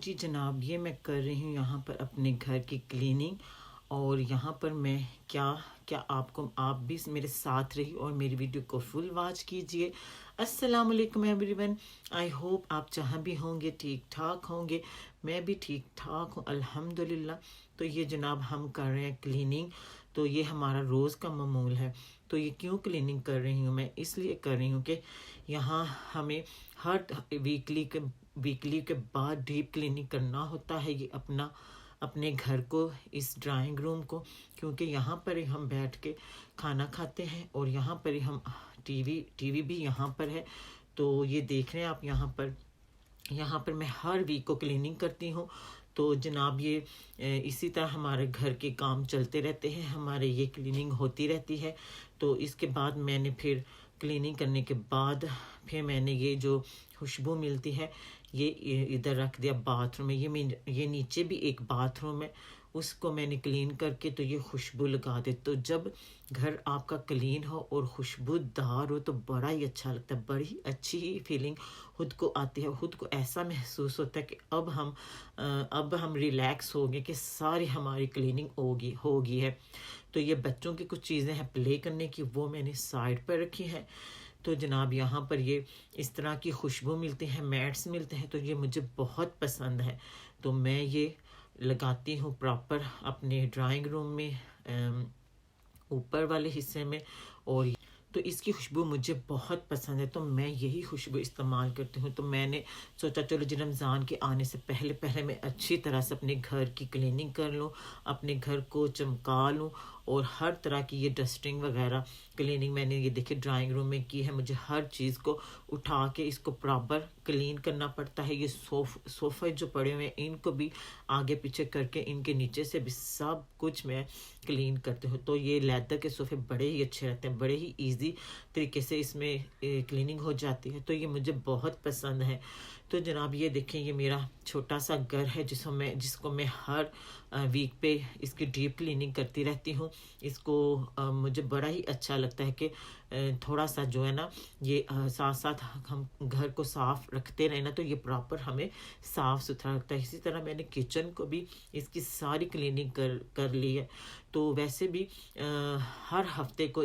जी जनाब, ये मैं कर रही हूँ यहाँ पर अपने घर की क्लीनिंग। और यहाँ पर मैं क्या क्या आप भी मेरे साथ रही और मेरी वीडियो को फुल वॉच कीजिए। अस्सलाम वालेकुम एवरीवन। आई होप आप जहाँ भी होंगे ठीक ठाक होंगे। मैं भी ठीक ठाक हूँ अल्हम्दुलिल्लाह। तो ये जनाब हम कर रहे हैं क्लीनिंग। तो ये हमारा रोज़ का मामूल है। तो ये क्यों क्लीनिंग कर रही हूँ मैं, इसलिए कर रही हूँ कि यहाँ हमें हर वीकली के बाद डीप क्लीनिंग करना होता है। ये अपने घर को, इस ड्राइंग रूम को, क्योंकि यहाँ पर ही हम बैठ के खाना खाते हैं और यहाँ पर ही हम टीवी भी यहाँ पर है। तो ये देख रहे हैं आप, यहाँ पर मैं हर वीक को क्लीनिंग करती हूँ। तो जनाब ये इसी तरह हमारे घर के काम चलते रहते हैं, हमारे ये क्लीनिंग होती रहती है। तो इसके बाद मैंने फिर क्लीनिंग करने के बाद फिर मैंने ये जो खुशबू मिलती है ये इधर रख दिया बाथरूम में। ये नीचे भी एक बाथरूम है, उसको मैंने क्लीन करके तो ये खुशबू लगा दे। तो जब घर आपका क्लीन हो और खुशबूदार हो तो बड़ा ही अच्छा लगता है, बड़ी अच्छी ही फीलिंग खुद को आती है। खुद को ऐसा महसूस होता है कि अब हम रिलैक्स हो गए कि सारी हमारी क्लीनिंग होगी है। तो ये बच्चों की कुछ चीज़ें हैं प्ले करने की, वो मैंने साइड पर रखी है। तो जनाब यहाँ पर ये इस तरह की खुशबू मिलती है, मैट्स मिलते हैं, तो ये मुझे बहुत पसंद है। तो मैं ये लगाती हूँ प्रॉपर अपने ड्राइंग रूम में, ऊपर वाले हिस्से में। और तो इसकी खुशबू मुझे बहुत पसंद है, तो मैं यही खुशबू इस्तेमाल करती हूँ। तो मैंने सोचा चलो जी रमज़ान के आने से पहले पहले मैं अच्छी तरह से अपने घर की क्लीनिंग कर लूँ, अपने घर को चमका लूँ। और हर तरह की ये डस्टिंग वगैरह क्लीनिंग मैंने ये देखिए ड्राइंग रूम में की है। मुझे हर चीज़ को उठा के इसको प्रॉपर क्लीन करना पड़ता है। ये सोफ़े जो पड़े हुए हैं इनको भी आगे पीछे करके इनके नीचे से भी सब कुछ मैं क्लीन करती हूँ। तो ये लेदर के सोफ़े बड़े ही अच्छे रहते हैं, बड़े ही ईजी तरीके से इसमें क्लीनिंग हो जाती है। तो ये मुझे बहुत पसंद है। तो जनाब ये देखें, ये मेरा छोटा सा घर है जिसको मैं हर वीक पे इसकी डीप क्लीनिंग करती रहती हूँ। इसको मुझे बड़ा ही अच्छा लगता है कि थोड़ा सा जो है ना ये साथ साथ हम घर को साफ रखते रहे ना, तो ये प्रॉपर हमें साफ सुथरा लगता है। इसी तरह मैंने किचन को भी इसकी सारी क्लीनिंग कर ली है। तो वैसे भी हर हफ्ते को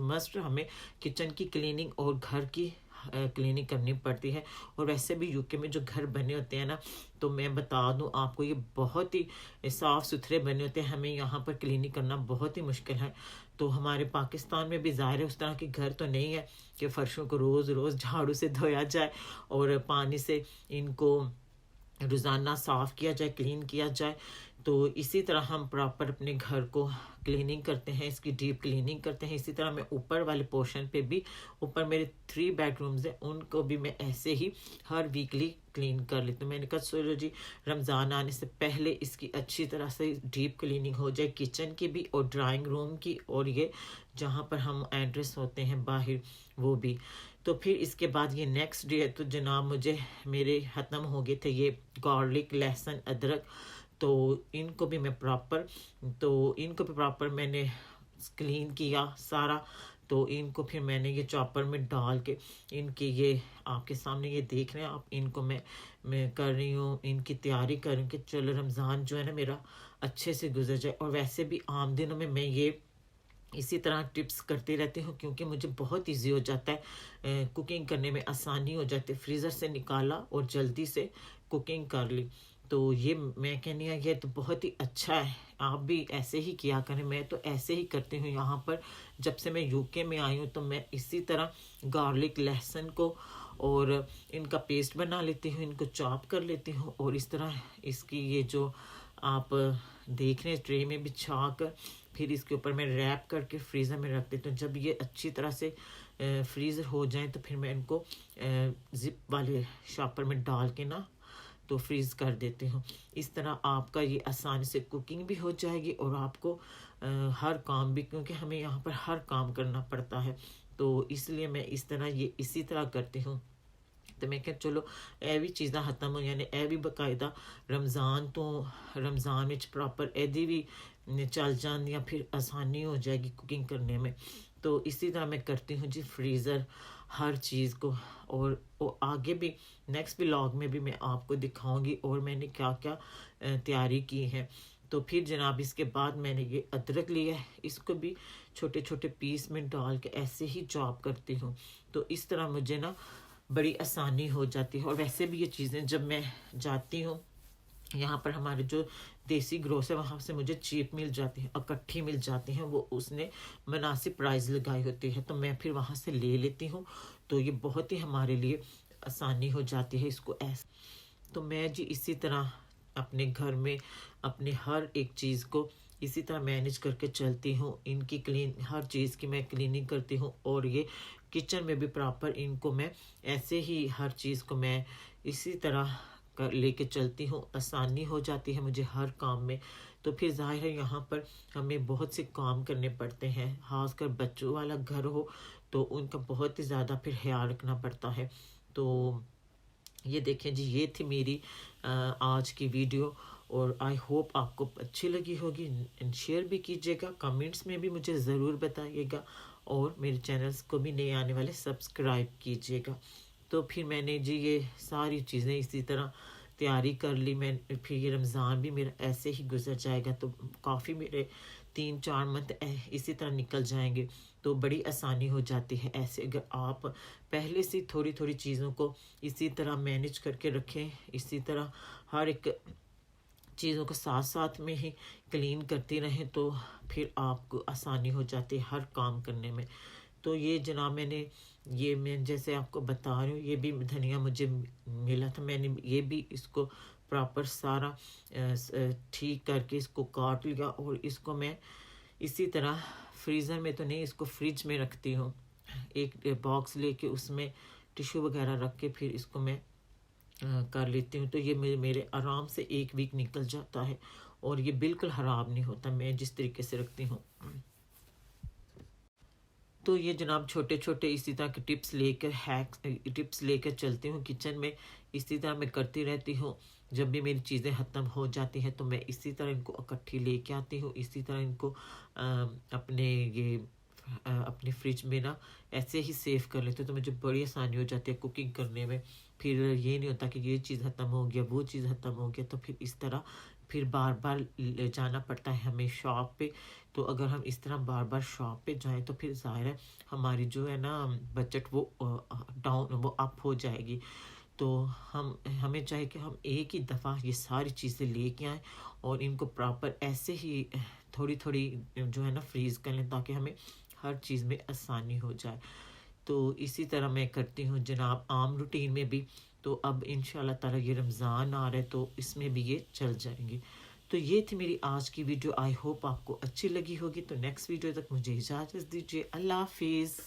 मस्ट हमें किचन की क्लीनिंग और घर की क्लीनिंग करनी पड़ती है। और वैसे भी यूके में जो घर बने होते हैं ना, तो मैं बता दूं आपको ये बहुत ही साफ़ सुथरे बने होते हैं। हमें यहाँ पर क्लीनिंग करना बहुत ही मुश्किल है। तो हमारे पाकिस्तान में भी ज़ाहिर है उस तरह के घर तो नहीं है कि फ़र्शों को रोज़ रोज़ झाड़ू से धोया जाए और पानी से इनको रोज़ाना साफ़ किया जाए, क्लीन किया जाए। तो इसी तरह हम प्रॉपर अपने घर को क्लीनिंग करते हैं, इसकी डीप क्लीनिंग करते हैं। इसी तरह मैं ऊपर वाले पोर्शन पे भी, ऊपर मेरे 3 बेडरूम्स हैं, उनको भी मैं ऐसे ही हर वीकली क्लीन कर लेती हूँ। मैंने कहा चलो जी रमज़ान आने से पहले इसकी अच्छी तरह से डीप क्लीनिंग हो जाए, किचन की भी और ड्राइंग रूम की, और ये जहाँ पर हम एंट्रेंस होते हैं बाहर वो भी। तो फिर इसके बाद ये नेक्स्ट डे है। तो जनाब मुझे मेरे ख़त्म हो गए थे ये गार्लिक, लहसुन, अदरक। तो इनको भी प्रॉपर मैंने क्लीन किया सारा। तो इनको फिर मैंने ये चॉपर में डाल के इनके ये आपके सामने ये देख रहे हैं आप, इनको मैं कर रही हूँ, इनकी तैयारी कर रही हूँ कि चलो रमज़ान जो है ना मेरा अच्छे से गुजर जाए। और वैसे भी आम दिनों में मैं ये इसी तरह टिप्स करती रहती हूँ क्योंकि मुझे बहुत इजी हो जाता है, कुकिंग करने में आसानी हो जाती है। फ्रीज़र से निकाला और जल्दी से कुकिंग कर ली। तो ये मैं कहनी है ये तो बहुत ही अच्छा है, आप भी ऐसे ही किया करें। मैं तो ऐसे ही करती हूँ। यहाँ पर जब से मैं यूके में आई हूँ तो मैं इसी तरह गार्लिक, लहसुन को और इनका पेस्ट बना लेती हूँ, इनको चॉप कर लेती हूँ और इस तरह इसकी ये जो आप देख रहे हैं ट्रे में बिछा कर फिर इसके ऊपर मैं रैप करके फ्रीज़र में रख देती हूँ। जब ये अच्छी तरह से फ्रीज़र हो जाए तो फिर मैं इनको ज़िप वाले शॉपर में डाल के ना तो फ्रीज़ कर देती हूँ। इस तरह आपका ये आसानी से कुकिंग भी हो जाएगी और आपको हर काम भी, क्योंकि हमें यहाँ पर हर काम करना पड़ता है, तो इसलिए मैं इसी तरह करती हूँ। तो मैं क्या चलो ए भी चीज़ां खत्म हो यानी ए भी बकायदा रमज़ान में प्रॉपर एदी भी चल जान या फिर आसानी हो जाएगी कुकिंग करने में। तो इसी तरह मैं करती हूँ जी। फ्रीज़र हर चीज़ को। और आगे भी नेक्स्ट व्लॉग में भी मैं आपको दिखाऊंगी और मैंने क्या क्या तैयारी की है। तो फिर जनाब इसके बाद मैंने ये अदरक लिया है, इसको भी छोटे छोटे पीस में डाल के ऐसे ही चॉप करती हूँ। तो इस तरह मुझे ना बड़ी आसानी हो जाती है। और वैसे भी ये चीज़ें जब मैं जाती हूँ यहाँ पर हमारे जो देसी ग्रोस है वहाँ से मुझे चीप मिल जाती है, इकट्ठी मिल जाती हैं, वो उसने मुनासिब प्राइस लगाई होती है, तो मैं फिर वहाँ से ले लेती हूँ। तो ये बहुत ही हमारे लिए आसानी हो जाती है इसको ऐसे। तो मैं जी इसी तरह अपने घर में अपने हर एक चीज़ को इसी तरह मैनेज करके चलती हूँ। इनकी क्लीन हर चीज़ की मैं क्लीनिंग करती हूँ और ये किचन में भी प्रॉपर इनको मैं ऐसे ही हर चीज़ को मैं इसी तरह कर लेके चलती हूँ। आसानी हो जाती है मुझे हर काम में। तो फिर जाहिर है यहाँ पर हमें बहुत से काम करने पड़ते हैं, खासकर बच्चों वाला घर हो तो उनका बहुत ही ज़्यादा फिर ख्याल रखना पड़ता है। तो ये देखें जी, ये थी मेरी आज की वीडियो और आई होप आपको अच्छी लगी होगी। शेयर भी कीजिएगा, कमेंट्स में भी मुझे ज़रूर बताइएगा और मेरे चैनल्स को भी नए आने वाले सब्सक्राइब कीजिएगा। तो फिर मैंने जी ये सारी चीज़ें इसी तरह तैयारी कर ली। मैं फिर ये रमज़ान भी मेरा ऐसे ही गुजर जाएगा, तो काफ़ी मेरे 3-4 मंथ इसी तरह निकल जाएंगे। तो बड़ी आसानी हो जाती है ऐसे अगर आप पहले से थोड़ी थोड़ी चीज़ों को इसी तरह मैनेज करके रखें, इसी तरह हर एक चीज़ों को साथ साथ में ही क्लीन करती रहें, तो फिर आपको आसानी हो जाती है हर काम करने में। तो ये जनाब मैं जैसे आपको बता रही हूँ, ये भी धनिया मुझे मिला था, मैंने ये भी इसको प्रॉपर सारा ठीक करके इसको काट लिया और इसको मैं इसी तरह फ्रीज़र में तो नहीं, इसको फ्रिज में रखती हूँ। एक बॉक्स लेके उसमें टिश्यू वगैरह रख के फिर इसको मैं कर लेती हूँ। तो ये मेरे आराम से 1 वीक निकल जाता है और ये बिल्कुल ख़राब नहीं होता मैं जिस तरीके से रखती हूँ। तो ये जनाब छोटे छोटे इसी तरह के टिप्स लेकर चलती हूँ किचन में, इसी तरह मैं करती रहती हूँ। जब भी मेरी चीज़ें ख़त्म हो जाती हैं तो मैं इसी तरह इनको इकट्ठी लेके आती हूँ, इसी तरह इनको अपने फ्रिज में ना ऐसे ही सेव कर लेती हूँ। तो मुझे बड़ी आसानी हो जाती है कुकिंग करने में। फिर ये नहीं होता कि ये चीज़ ख़त्म हो गया, वो चीज़ ख़त्म हो गया, तो फिर इस तरह फिर बार बार ले जाना पड़ता है हमें शॉप पे। तो अगर हम इस तरह बार बार शॉप पे जाएं तो फिर ज़ाहिर है हमारी जो है ना बजट वो डाउन वो अप हो जाएगी। तो हमें चाहिए कि हम एक ही दफ़ा ये सारी चीज़ें लेके आएँ और इनको प्रॉपर ऐसे ही थोड़ी थोड़ी जो है ना फ्रीज़ कर लें ताकि हमें हर चीज़ में आसानी हो जाए। तो इसी तरह मैं करती हूँ जनाब आम रूटीन में भी। तो अब इंशाल्लाह ताला ये रमज़ान आ रहा है तो इसमें भी ये चल जाएंगे। तो ये थी मेरी आज की वीडियो, आई होप आपको अच्छी लगी होगी। तो नेक्स्ट वीडियो तक मुझे इजाज़त दीजिए, अल्लाह हाफिज़।